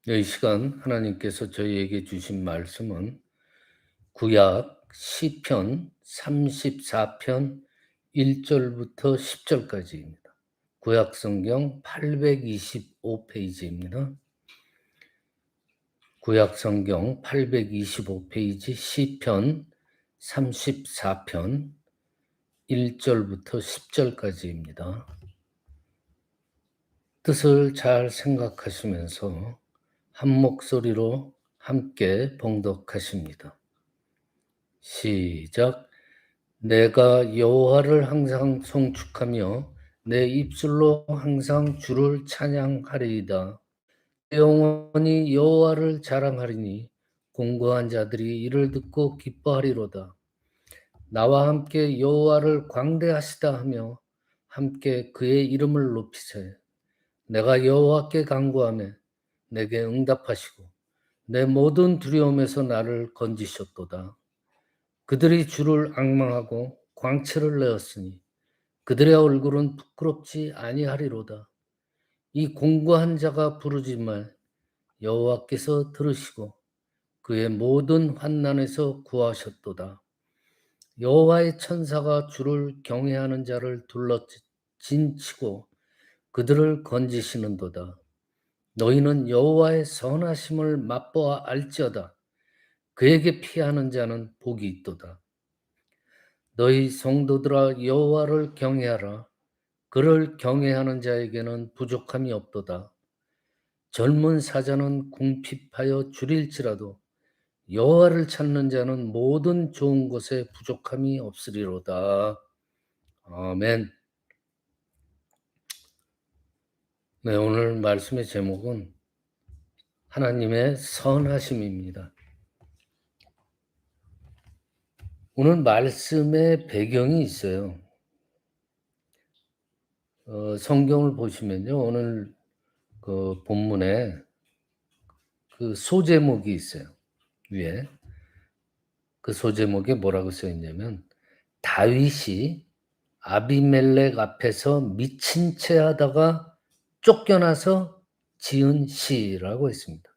이 시간 하나님께서 저희에게 주신 말씀은 구약 시편 34편 1절부터 10절까지입니다. 구약 성경 825 페이지입니다. 구약 성경 825 페이지 시편 34편 1절부터 10절까지입니다. 뜻을 잘 생각하시면서 한 목소리로 함께 봉독하십니다. 시작. 내가 여호와를 항상 송축하며 내 입술로 항상 주를 찬양하리이다. 영원히 여호와를 자랑하리니 공고한 자들이 이를 듣고 기뻐하리로다. 나와 함께 여호와를 광대하시다 하며 함께 그의 이름을 높이세. 내가 여호와께 간구하며 내게 응답하시고 내 모든 두려움에서 나를 건지셨도다. 그들이 주를 앙망하고 광채를 내었으니 그들의 얼굴은 부끄럽지 아니하리로다. 이 공고한 자가 부르짖말 여호와께서 들으시고 그의 모든 환난에서 구하셨도다. 여호와의 천사가 주를 경외하는 자를 둘러 진치고 그들을 건지시는도다. 너희는 여호와의 선하심을 맛보아 알지어다. 그에게 피하는 자는 복이 있도다. 너희 성도들아 여호와를 경외하라. 그를 경외하는 자에게는 부족함이 없도다. 젊은 사자는 궁핍하여 줄일지라도 여호와를 찾는 자는 모든 좋은 것에 부족함이 없으리로다. 아멘. 네, 오늘 말씀의 제목은 하나님의 선하심입니다. 오늘 말씀의 배경이 있어요. 성경을 보시면요, 오늘 그 본문에 그 소제목이 있어요. 위에 그 소제목에 뭐라고 써 있냐면 다윗이 아비멜렉 앞에서 미친 채 하다가 쫓겨나서 지은 시라고 했습니다.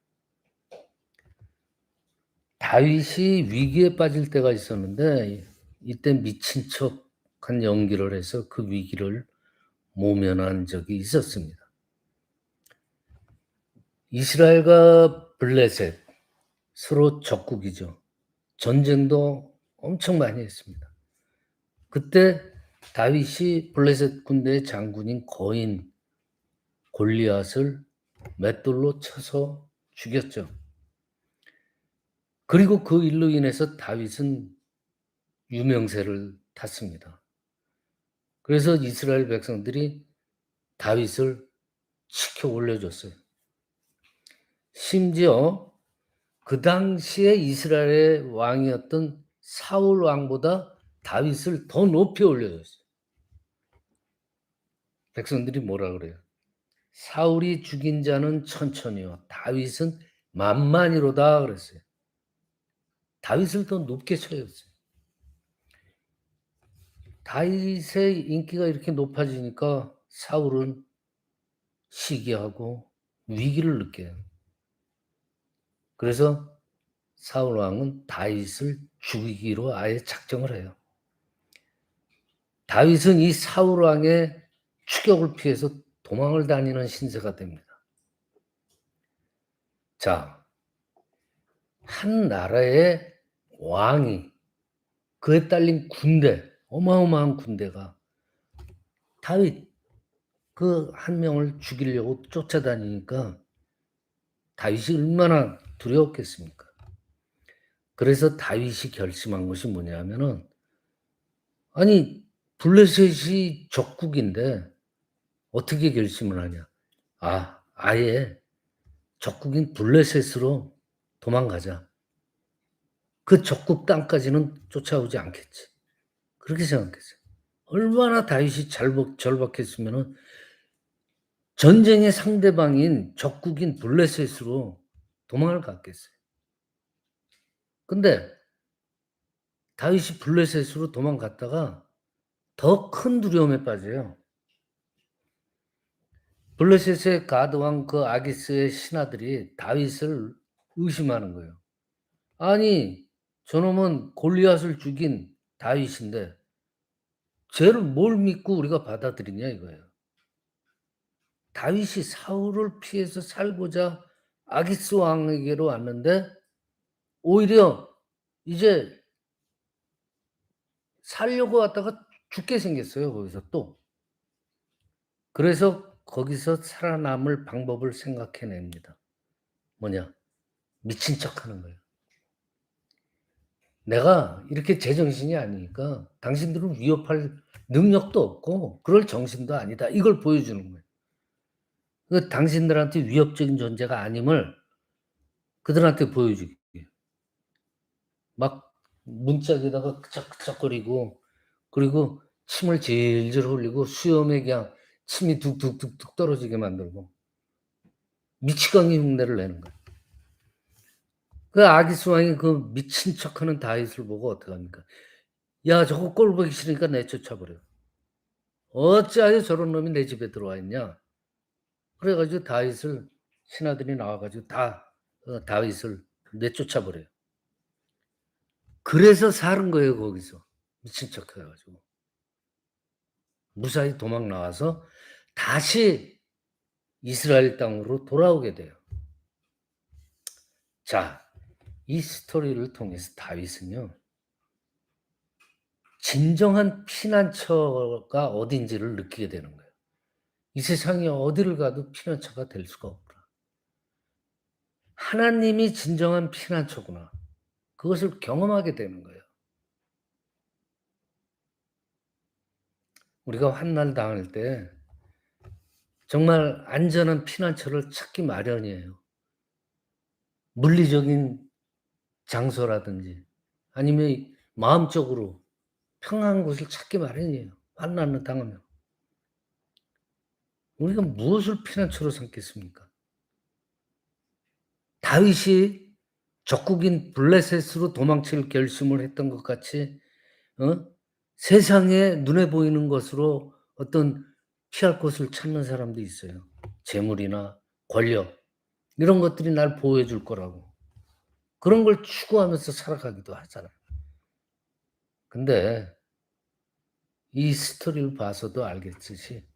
다윗이 위기에 빠질 때가 있었는데 이때 미친 척한 연기를 해서 그 위기를 모면한 적이 있었습니다. 이스라엘과 블레셋 서로 적국이죠. 전쟁도 엄청 많이 했습니다. 그때 다윗이 블레셋 군대의 장군인 거인 골리앗을 맷돌로 쳐서 죽였죠. 그리고 그 일로 인해서 다윗은 유명세를 탔습니다. 그래서 이스라엘 백성들이 다윗을 치켜 올려줬어요. 심지어 그 당시에 이스라엘의 왕이었던 사울 왕보다 다윗을 더 높이 올려줬어요. 백성들이 뭐라 그래요? 사울이 죽인 자는 천천히요, 다윗은 만만이로다 그랬어요. 다윗을 더 높게 쳐였어요. 다윗의 인기가 이렇게 높아지니까 사울은 시기하고 위기를 느껴요. 그래서 사울 왕은 다윗을 죽이기로 아예 작정을 해요. 다윗은 이 사울 왕의 추격을 피해서 도망을 다니는 신세가 됩니다. 자, 한 나라의 왕이 그에 딸린 군대, 어마어마한 군대가 다윗 그 한 명을 죽이려고 쫓아다니니까 다윗이 얼마나 두려웠겠습니까? 그래서 다윗이 결심한 것이 뭐냐면은, 아니 블레셋이 적국인데 어떻게 결심을 하냐? 아예 적국인 블레셋으로 도망가자. 그 적국 땅까지는 쫓아오지 않겠지. 그렇게 생각했어요. 얼마나 다윗이 절박했으면은 전쟁의 상대방인 적국인 블레셋으로 도망을 갔겠어요. 근데 다윗이 블레셋으로 도망갔다가 더 큰 두려움에 빠져요. 블레셋의 가드 왕 그 아기스의 신하들이 다윗을 의심하는 거예요. 아니 저놈은 골리앗을 죽인 다윗인데 쟤를 뭘 믿고 우리가 받아들이냐 이거예요. 다윗이 사울을 피해서 살고자 아기스 왕에게로 왔는데 오히려 이제 살려고 왔다가 죽게 생겼어요 거기서 또. 그래서 거기서 살아남을 방법을 생각해 냅니다. 뭐냐? 미친 척하는 거예요. 내가 이렇게 제정신이 아니니까 당신들을 위협할 능력도 없고 그럴 정신도 아니다. 이걸 보여주는 거예요. 그 당신들한테 위협적인 존재가 아님을 그들한테 보여주기 위해. 막 문짝에다가 끄적끄적거리고 그리고 침을 질질 흘리고 수염에 그냥 침이 뚝뚝뚝뚝 떨어지게 만들고 미치광이 흉내를 내는 거예요. 그 아기스 왕이 그 미친 척하는 다윗을 보고 어떡합니까? "야 저거 꼴 보기 싫으니까 내쫓아 버려. 어찌하여 저런 놈이 내 집에 들어와 있냐." 그래 가지고 다윗을 신하들이 나와 가지고 다 다윗을 내쫓아 버려요. 그래서 사는 거예요 거기서. 미친 척해 가지고. 무사히 도망 나와서 다시 이스라엘 땅으로 돌아오게 돼요. 자, 이 스토리를 통해서 다윗은요. 진정한 피난처가 어딘지를 느끼게 되는 거예요. 이 세상에 어디를 가도 피난처가 될 수가 없구나. 하나님이 진정한 피난처구나. 그것을 경험하게 되는 거예요. 우리가 환난 당할 때 정말 안전한 피난처를 찾기 마련이에요. 물리적인 장소라든지 아니면 마음적으로 평안한 곳을 찾기 마련이에요, 환난을 당하면. 우리가 무엇을 피난처로 삼겠습니까? 다윗이 적국인 블레셋으로 도망칠 결심을 했던 것 같이 세상에 눈에 보이는 것으로 어떤 피할 곳을 찾는 사람도 있어요. 재물이나 권력 이런 것들이 날 보호해 줄 거라고. 그런 걸 추구하면서 살아가기도 하잖아요. 근데 이 스토리를 봐서도 알겠듯이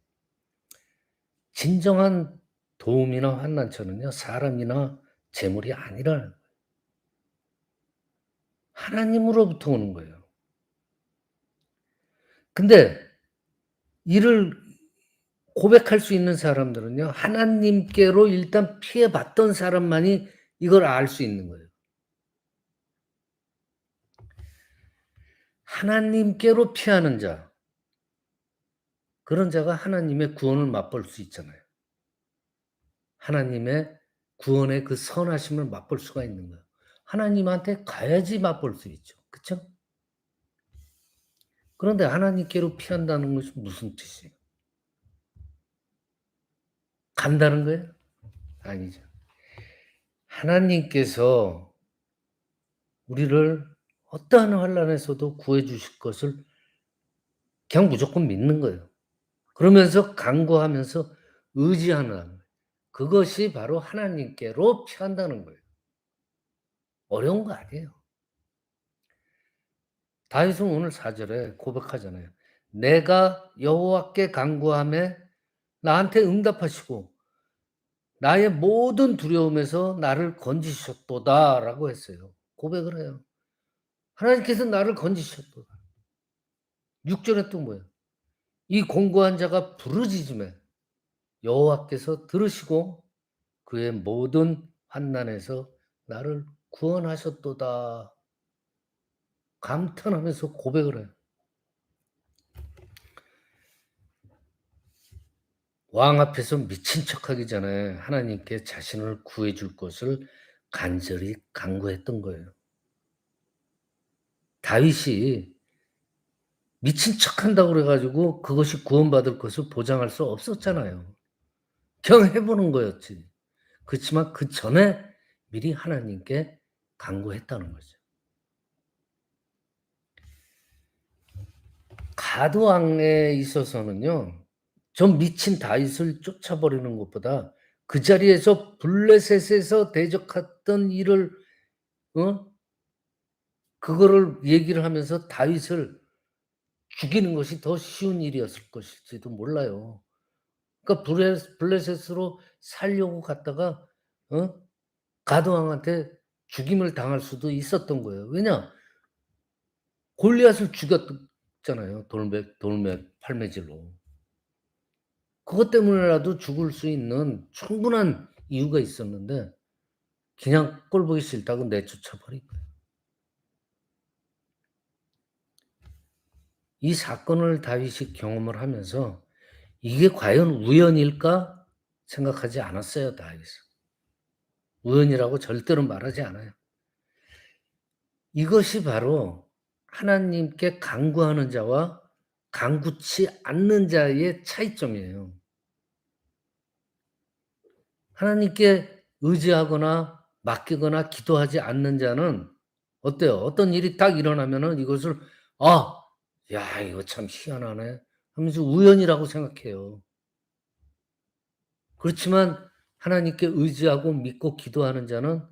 진정한 도움이나 환난처는요 사람이나 재물이 아니라는 거예요. 하나님으로부터 오는 거예요. 근데 이를 고백할 수 있는 사람들은요 하나님께로 일단 피해 봤던 사람만이 이걸 알 수 있는 거예요. 하나님께로 피하는 자, 그런 자가 하나님의 구원을 맛볼 수 있잖아요. 하나님의 구원의 그 선하심을 맛볼 수가 있는 거예요. 하나님한테 가야지 맛볼 수 있죠. 그쵸? 그런데 하나님께로 피한다는 것이 무슨 뜻이에요? 간다는 거예요? 아니죠. 하나님께서 우리를 어떠한 환난에서도 구해 주실 것을 그냥 무조건 믿는 거예요. 그러면서 간구하면서 의지하는 거예요. 그것이 바로 하나님께로 피한다는 거예요. 어려운 거 아니에요. 다윗은 오늘 4절에 고백하잖아요. "내가 여호와께 간구하매 나한테 응답하시고 나의 모든 두려움에서 나를 건지셨도다."라고 했어요. 고백을 해요. 하나님께서 나를 건지셨도다. 6 절에 또 뭐예요? "이 공고한 자가 부르짖으매 여호와께서 들으시고 그의 모든 환난에서 나를 구원하셨도다." 감탄하면서 고백을 해요. 왕 앞에서 미친 척하기 전에 하나님께 자신을 구해 줄 것을 간절히 간구했던 거예요. 다윗이 미친 척한다고 그래 가지고 그것이 구원받을 것을 보장할 수 없었잖아요. 그냥 해 보는 거였지. 그렇지만 그전에 미리 하나님께 간구했다는 거죠. 가드 왕에 있어서는요. 저 미친 다윗을 쫓아버리는 것보다 그 자리에서 블레셋에서 대적했던 일을 어 그거를 얘기를 하면서 다윗을 죽이는 것이 더 쉬운 일이었을 것일지도 몰라요. 그러니까 블레셋으로 살려고 갔다가 가드 왕한테 죽임을 당할 수도 있었던 거예요. 왜냐? 골리앗을 죽였잖아요, 돌매 팔매질로. 그것 때문에라도 죽을 수 있는 충분한 이유가 있었는데 그냥 꼴 보기 싫다고 내쫓아 버린 거예요. 이 사건을 다윗이 경험을 하면서 '이게 과연 우연일까?' 생각하지 않았어요, 다윗은. 우연이라고 절대로 말하지 않아요. 이것이 바로 하나님께 간구하는 자와 간구치 않는 자의 차이점이에요. 하나님께 의지하거나 맡기거나 기도하지 않는 자는 어때요? 어떤 일이 딱 일어나면은 이것을 '아 야 이거 참 희한하네.' 하면서 우연이라고 생각해요. 그렇지만 하나님께 의지하고 믿고 기도하는 자는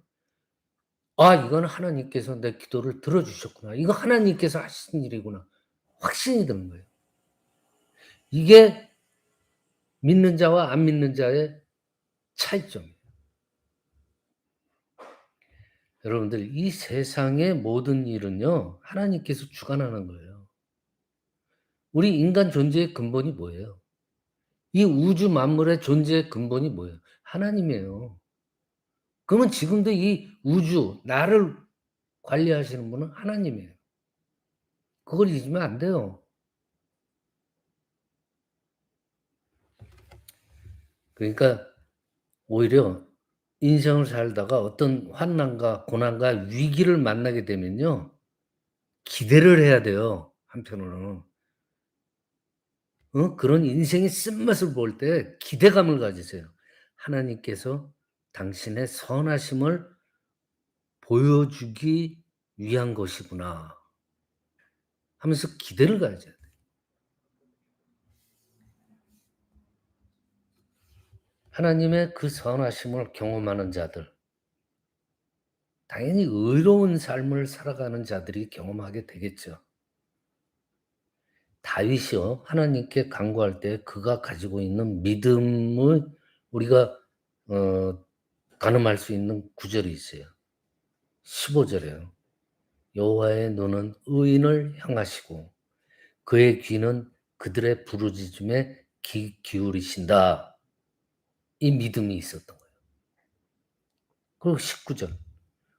'아 이건 하나님께서 내 기도를 들어 주셨구나. 이거 하나님께서 하신 일이구나.' 확신이 드는 거예요. 이게 믿는 자와 안 믿는 자의 차이점이에요. 여러분들 이 세상의 모든 일은요 하나님께서 주관하는 거예요. 우리 인간 존재의 근본이 뭐예요? 이 우주 만물의 존재의 근본이 뭐예요? 하나님이에요. 그러면 지금도 이 우주 나를 관리하시는 분은 하나님이에요. 그걸 잊으면 안 돼요. 그러니까 오히려 인생을 살다가 어떤 환난과 고난과 위기를 만나게 되면요. 기대를 해야 돼요, 한편으로는. 그런 인생의 쓴맛을 볼 때 기대감을 가지세요. '하나님께서 당신의 선하심을 보여주기 위한 것이구나.' 하면서 기대를 가져야 돼요. 하나님의 그 선하심을 경험하는 자들, 당연히 의로운 삶을 살아가는 자들이 경험하게 되겠죠. 다윗이요 하나님께 간구할 때 그가 가지고 있는 믿음을 우리가 어 가늠할 수 있는 구절이 있어요. 15 절에요. "여호와의 눈은 의인을 향하시고 그의 귀는 그들의 부르짖음에 귀 기울이신다." 이 믿음이 있었던 거예요. 그리고 19 절.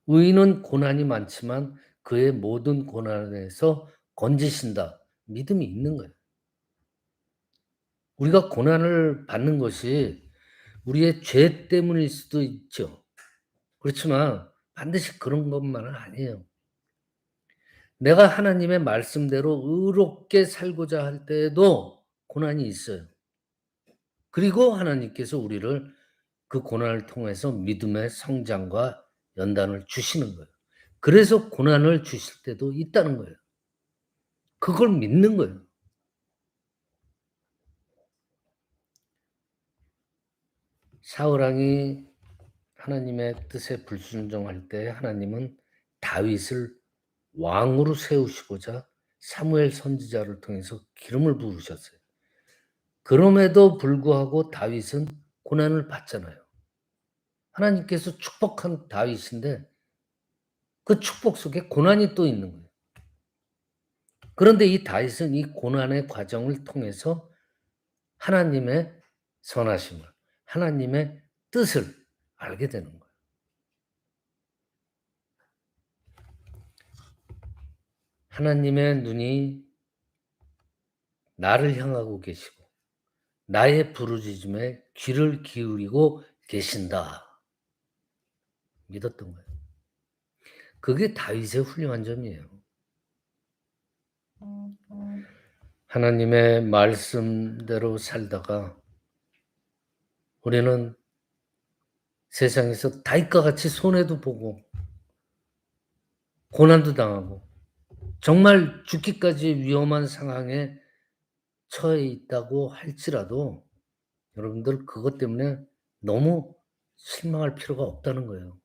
"의인은 고난이 많지만 그의 모든 고난에서 건지신다." 믿음이 있는 거예요. 우리가 고난을 받는 것이 우리의 죄 때문일 수도 있죠. 그렇지만 반드시 그런 것만은 아니에요. 내가 하나님의 말씀대로 의롭게 살고자 할 때에도 고난이 있어요. 그리고 하나님께서 우리를 그 고난을 통해서 믿음의 성장과 연단을 주시는 거예요. 그래서 고난을 주실 때도 있다는 거예요. 그걸 믿는 거예요. 사울 왕이 하나님의 뜻에 불순종할 때 하나님은 다윗을 왕으로 세우시고자 사무엘 선지자를 통해서 기름을 부으셨어요. 그럼에도 불구하고 다윗은 고난을 받잖아요. 하나님께서 축복한 다윗인데 그 축복 속에 고난이 또 있는 거예요. 그런데 이 다윗은 이 고난의 과정을 통해서 하나님의 선하심을, 하나님의 뜻을 알게 되는 거예요. 하나님의 눈이 나를 향하고 계시고 나의 부르짖음에 귀를 기울이고 계신다. 믿었던 거예요. 그게 다윗의 훌륭한 점이에요. 하나님의 말씀대로 살다가 우리는 세상에서 다윗과 같이 손해도 보고 고난도 당하고 정말 죽기까지 위험한 상황에 처해 있다고 할지라도 여러분들 그것 때문에 너무 실망할 필요가 없다는 거예요.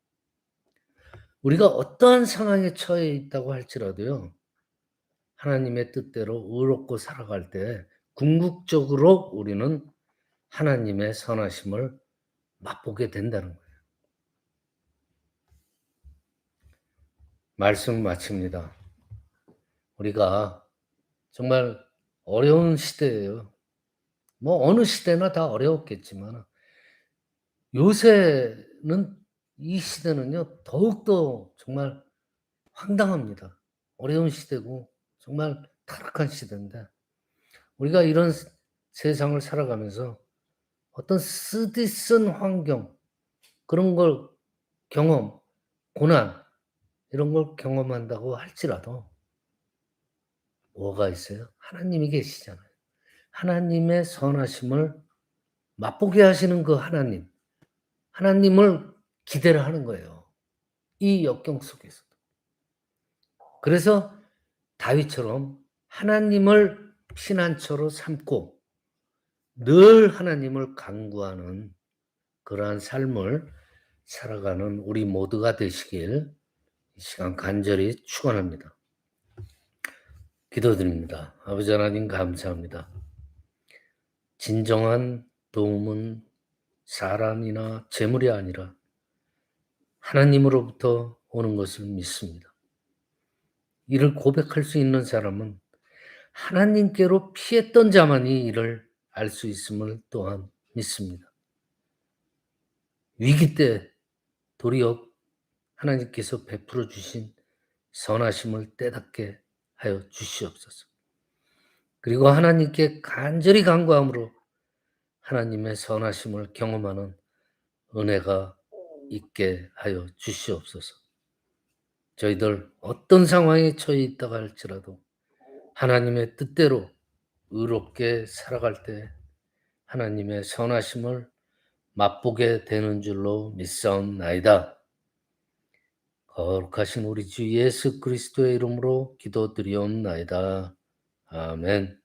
우리가 어떠한 상황에 처해 있다고 할지라도요. 하나님의 뜻대로 의롭고 살아갈 때 궁극적으로 우리는 하나님의 선하심을 맛보게 된다는 거예요. 말씀을 마칩니다. 우리가 정말 어려운 시대예요. 뭐 어느 시대나 다 어려웠겠지만 요새는 이 시대는요 더욱더 정말 황당합니다. 어려운 시대고 정말 타락한 시대인데 우리가 이런 세상을 살아가면서 어떤 쓰디쓴 환경 그런 걸 경험, 고난 이런 걸 경험한다고 할지라도 뭐가 있어요? 하나님이 계시잖아요. 하나님의 선하심을 맛보게 하시는 그 하나님을 기대를 하는 거예요. 이 역경 속에서도. 그래서 다윗처럼 하나님을 피난처로 삼고 늘 하나님을 간구하는 그러한 삶을 살아가는 우리 모두가 되시길 이 시간 간절히 축원합니다. 기도드립니다. 아버지 하나님 감사합니다. 진정한 도움은 사람이나 재물이 아니라 하나님으로부터 오는 것을 믿습니다. 이를 고백할 수 있는 사람은 하나님께로 피했던 자만이 이를 알 수 있음을 또한 믿습니다. 위기 때 도리어 하나님께서 베풀어 주신 선하심을 깨닫게 하여 주시옵소서. 그리고 하나님께 간절히 간구함으로 하나님의 선하심을 경험하는 은혜가 있게 하여 주시옵소서. 저희들 어떤 상황에 처해 있다가 할지라도 하나님의 뜻대로 의롭게 살아갈 때 하나님의 선하심을 맛보게 되는 줄로 믿사옵나이다. 거룩하신 우리 주 예수 그리스도의 이름으로 기도드리옵나이다. 아멘.